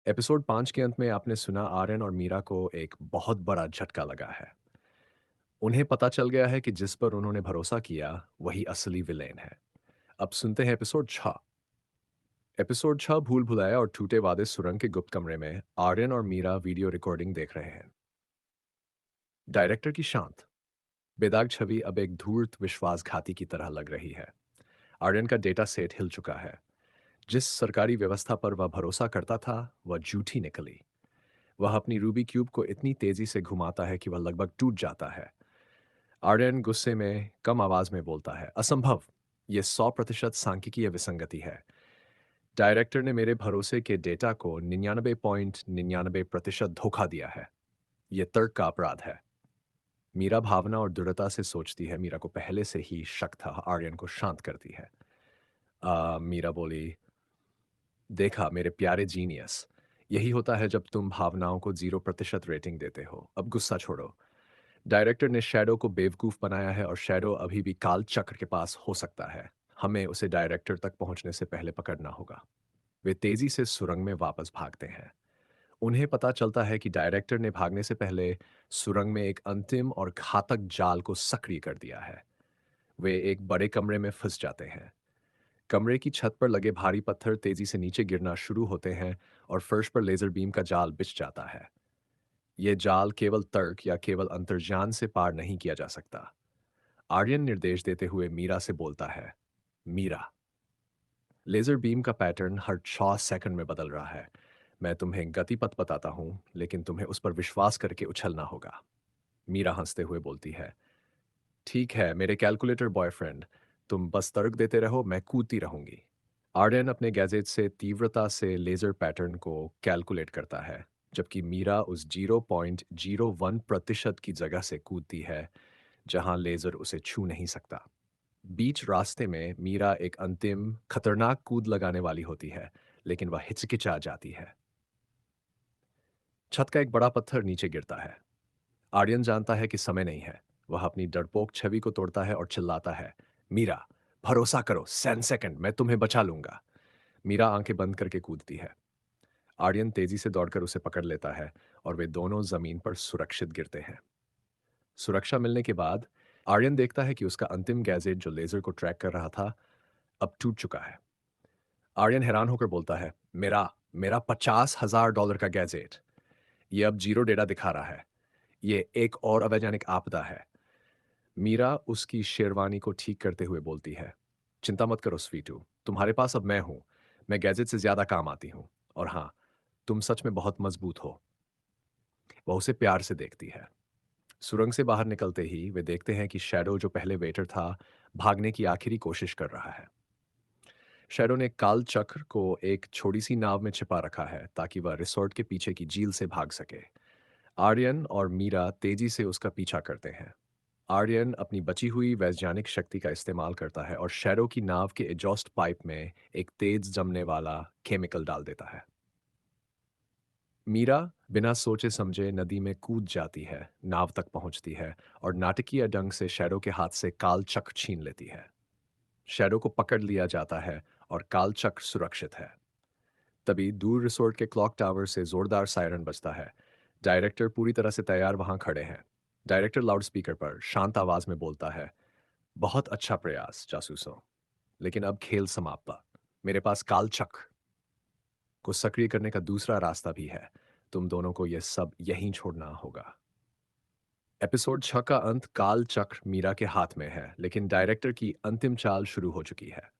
Episode 5 के अंत में आपने सुना आर्यन और मीरा को एक बहुत बड़ा झटका लगा है। उन्हें पता चल गया है कि जिस पर उन्होंने भरोसा किया, वही असली विलेन है। अब सुनते हैं एपिसोड 6। एपिसोड 6 भूल भुलाया और टूटे वादे सुरंग के गुप्त कमरे में आर्यन और मीरा वीडियो रिकॉर्डिंग देख रहे हैं। डायरेक्टर की शांत, बेदाग छवि अब एक धूर्त विश्वासघाती की तरह लग रही है। आर्यन का डेटा सेट हिल चुका है। जिस सरकारी व्यवस्था पर वह भरोसा करता था, वह झूठी निकली। वह अपनी रूबी क्यूब को इतनी तेजी से घुमाता है कि वह लगभग टूट जाता है। आर्यन गुस्से में कम आवाज में बोलता है, असंभव। यह 100% सांख्यिकीय विसंगति है। डायरेक्टर ने मेरे भरोसे के डेटा को 99.99% धोखा दिया है। यह तर्क का अपराध है। मीरा भावना और दृढ़ता से सोचती है। मीरा को पहले से ही शक था। आर्यन को शांत करती है। मीरा बोली, देखा मेरे प्यारे जीनियस, यही होता है जब तुम भावनाओं को 0% रेटिंग देते हो। अब गुस्सा छोड़ो। डायरेक्टर ने शैडो को बेवकूफ बनाया है और शैडो अभी भी काल चक्र के पास हो सकता है। हमें उसे डायरेक्टर तक पहुंचने से पहले पकड़ना होगा। वे तेजी से सुरंग में वापस भागते हैं। उन्हें पता चलता है कि डायरेक्टर ने भागने से पहले सुरंग में एक अंतिम और घातक जाल को सक्रिय कर दिया है। वे एक बड़े कमरे में फंस जाते हैं। कमरे की छत पर लगे भारी पत्थर तेजी से नीचे गिरना शुरू होते हैं और फर्श पर लेजर बीम का जाल बिछ जाता है। यह जाल केवल तर्क या केवल अंतर्ज्ञान से पार नहीं किया जा सकता। आर्यन निर्देश देते हुए मीरा से बोलता है, मीरा, लेजर बीम का पैटर्न हर 6 सेकंड में बदल रहा है। मैं तुम्हें गति पथ बताता हूं, लेकिन तुम्हें उस पर विश्वास करके उछलना होगा। मीरा हंसते हुए बोलती है, ठीक है मेरे कैलकुलेटर बॉयफ्रेंड, तुम बस तर्क देते रहो, मैं कूदती रहूंगी। आर्यन अपने गैजेट से तीव्रता से लेजर पैटर्न को कैलकुलेट करता है, जबकि मीरा उस 0.01% की जगह से कूदती है जहां लेजर उसे छू नहीं सकता। बीच रास्ते में मीरा एक अंतिम खतरनाक कूद लगाने वाली होती है, लेकिन वह हिचकिचा जाती है। छत का एक बड़ा पत्थर नीचे गिरता है। आर्यन जानता है कि समय नहीं है। वह अपनी डरपोक छवि को तोड़ता है और चिल्लाता है, मीरा, भरोसा करो, 10 सेकंड, मैं तुम्हें बचा लूंगा। मीरा आंखें बंद करके कूदती है। आर्यन तेजी से दौड़कर उसे पकड़ लेता है और वे दोनों जमीन पर सुरक्षित गिरते हैं। सुरक्षा मिलने के बाद आर्यन देखता है कि उसका अंतिम गैजेट जो लेजर को ट्रैक कर रहा था, अब टूट चुका है। आर्यन हैरान होकर बोलता है, मेरा मेरा $50,000 का गैजेट, ये अब जीरो डेटा दिखा रहा है। ये एक और अवैधानिक आपदा है। मीरा उसकी शेरवानी को ठीक करते हुए बोलती है, चिंता मत करो स्वीटू, तुम्हारे पास अब मैं हूं। मैं गैजेट से ज्यादा काम आती हूं। और हाँ, तुम सच में बहुत मजबूत हो। वह उसे प्यार से देखती है। सुरंग से बाहर निकलते ही वे देखते हैं कि शैडो, जो पहले वेटर था, भागने की आखिरी कोशिश कर रहा है। शैडो ने काल चक्र को एक छोटी सी नाव में छिपा रखा है ताकि वह रिसोर्ट के पीछे की झील से भाग सके। आर्यन और मीरा तेजी से उसका पीछा करते हैं। आर्यन अपनी बची हुई वैज्ञानिक शक्ति का इस्तेमाल करता है और शैडो की नाव के एग्जॉस्ट पाइप में एक तेज जमने वाला केमिकल डाल देता है। मीरा बिना सोचे समझे नदी में कूद जाती है, नाव तक पहुंचती है और नाटकीय ढंग से शैडो के हाथ से काल चक्र छीन लेती है। शैडो को पकड़ लिया जाता है और काल चक्र सुरक्षित है। तभी दूर रिसोर्ट के क्लॉक टावर से जोरदार सायरन बजता है। डायरेक्टर पूरी तरह से तैयार वहां खड़े हैं। डायरेक्टर लाउडस्पीकर पर शांत आवाज में बोलता है, बहुत अच्छा प्रयास जासूसों, लेकिन अब खेल समाप्त। मेरे पास काल चक्र को सक्रिय करने का दूसरा रास्ता भी है। तुम दोनों को यह सब यहीं छोड़ना होगा। एपिसोड 6 का अंत काल चक्र मीरा के हाथ में है, लेकिन डायरेक्टर की अंतिम चाल शुरू हो चुकी है।